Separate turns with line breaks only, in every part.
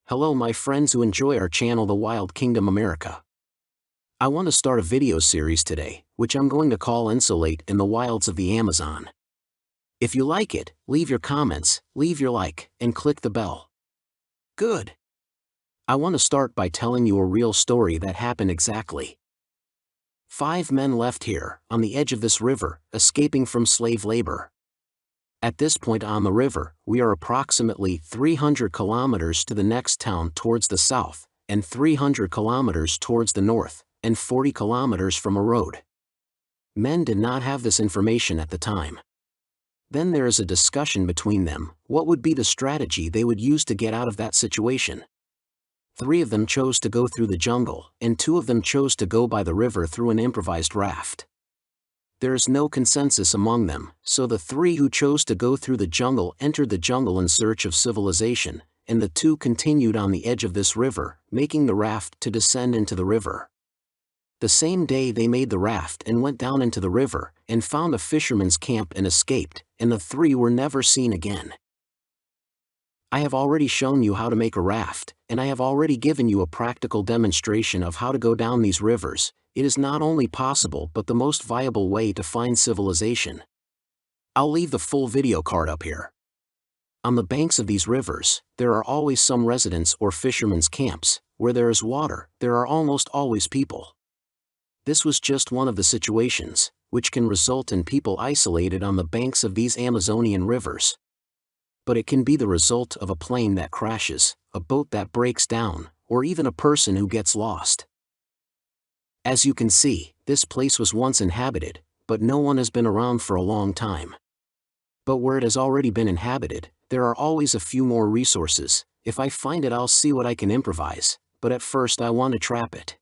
Hello my friends who enjoy our channel The Wild Kingdom America. I want to start a video series today, which I'm going to call Insulate in the Wilds of the Amazon. If you like it, leave your comments, leave your like, and click the bell. Good. I want to start by telling you a real story that happened exactly. 5 men left here, on the edge of this river, escaping from slave labor. At this point on the river, we are approximately 300 kilometers to the next town towards the south, and 300 kilometers towards the north, and 40 kilometers from a road. Men did not have this information at the time. Then there is a discussion between them, what would be the strategy they would use to get out of that situation. 3 of them chose to go through the jungle, and 2 of them chose to go by the river through an improvised raft. There is no consensus among them, so the 3 who chose to go through the jungle entered the jungle in search of civilization, and the 2 continued on the edge of this river, making the raft to descend into the river. The same day they made the raft and went down into the river, and found a fisherman's camp and escaped, and the 3 were never seen again. I have already shown you how to make a raft, and I have already given you a practical demonstration of how to go down these rivers. It is not only possible but the most viable way to find civilization. I'll leave the full video card up here. On the banks of these rivers, there are always some residents or fishermen's camps. Where there is water, there are almost always people. This was just one of the situations, which can result in people isolated on the banks of these Amazonian rivers. But it can be the result of a plane that crashes, a boat that breaks down, or even a person who gets lost. As you can see, this place was once inhabited, but no one has been around for a long time. But where it has already been inhabited, there are always a few more resources. If I find it, I'll see what I can improvise, but at first I want to trap it.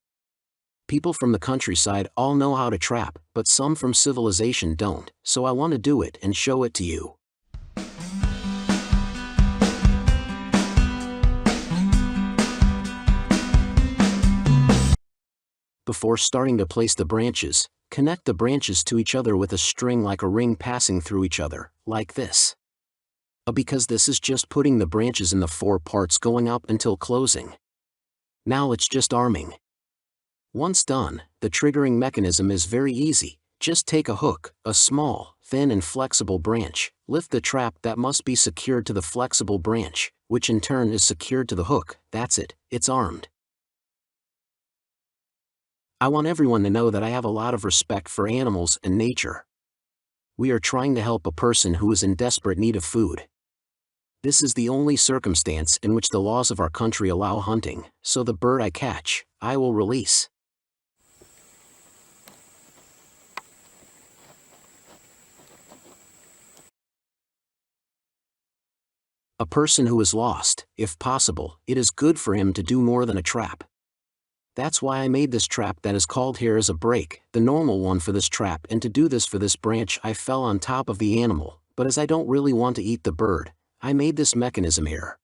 People from the countryside all know how to trap, but some from civilization don't, so I want to do it and show it to you. Before starting to place the branches, connect the branches to each other with a string like a ring passing through each other, like this. Because this is just putting the branches in the 4 parts going up until closing. Now it's just arming. Once done, the triggering mechanism is very easy. Just take a hook, a small, thin and flexible branch, lift the trap that must be secured to the flexible branch, which in turn is secured to the hook. That's it, it's armed. I want everyone to know that I have a lot of respect for animals and nature. We are trying to help a person who is in desperate need of food. This is the only circumstance in which the laws of our country allow hunting, so the bird I catch, I will release. A person who is lost, if possible, it is good for him to do more than a trap. That's why I made this trap that is called here as a break, the normal one for this trap, and to do this for this branch I fell on top of the animal, but as I don't really want to eat the bird, I made this mechanism here.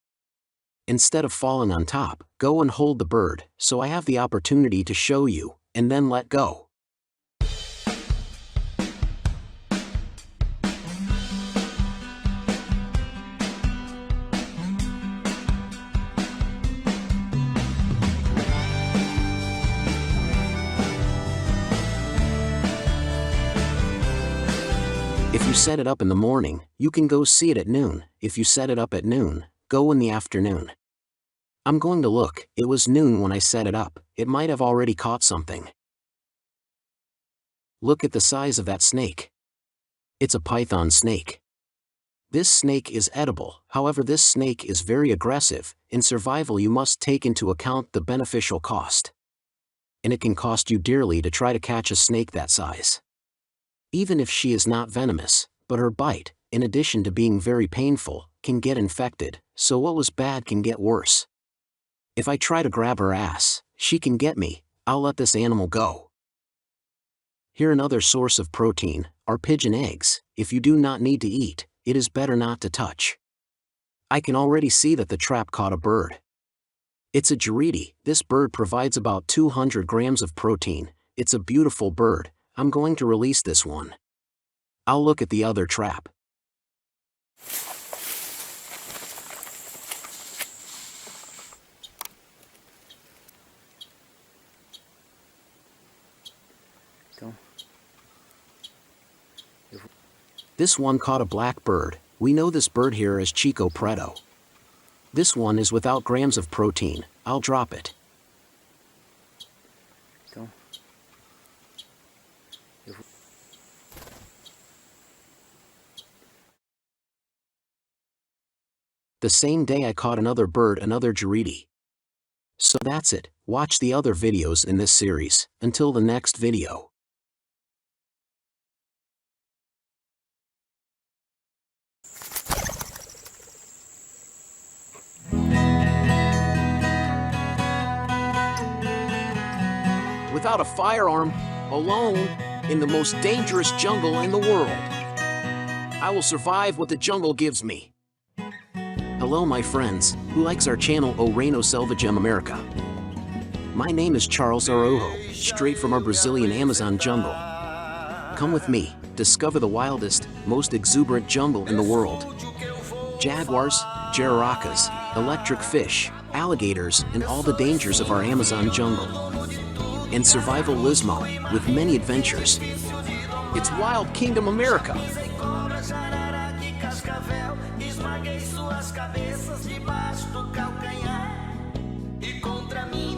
Instead of falling on top, go and hold the bird, so I have the opportunity to show you, and then let go. If you set it up in the morning, you can go see it at noon. If you set it up at noon, go in the afternoon. I'm going to look. It was noon when I set it up. It might have already caught something. Look at the size of that snake. It's a python snake. This snake is edible, however this snake is very aggressive. In survival you must take into account the beneficial cost. And it can cost you dearly to try to catch a snake that size. Even if she is not venomous, but her bite, in addition to being very painful, can get infected, so what was bad can get worse. If I try to grab her ass, she can get me. I'll let this animal go. Here another source of protein, are pigeon eggs. If you do not need to eat, it is better not to touch. I can already see that the trap caught a bird. It's a gerede. This bird provides about 200 grams of protein. It's a beautiful bird. I'm going to release this one. I'll look at the other trap. This one caught a black bird. We know this bird here as Chico Preto. This one is without grams of protein. I'll drop it.
Então, eu vou...
The same day I caught another bird, another Jaridi. So that's it. Watch the other videos in this series. Until the next video. Without a firearm, alone, in the most dangerous jungle in the world, I will survive what the jungle gives me. Hello my friends, who likes our channel O Reino Selvagem America. My name is Charles Araujo, straight from our Brazilian Amazon jungle. Come with me, discover the wildest, most exuberant jungle in the world. Jaguars, jararacas, electric fish, alligators, and all the dangers of our Amazon jungle. And survivalismo, with many adventures. It's Wild Kingdom America.
Esmaguei suas cabeças debaixo do calcanhar e contra mim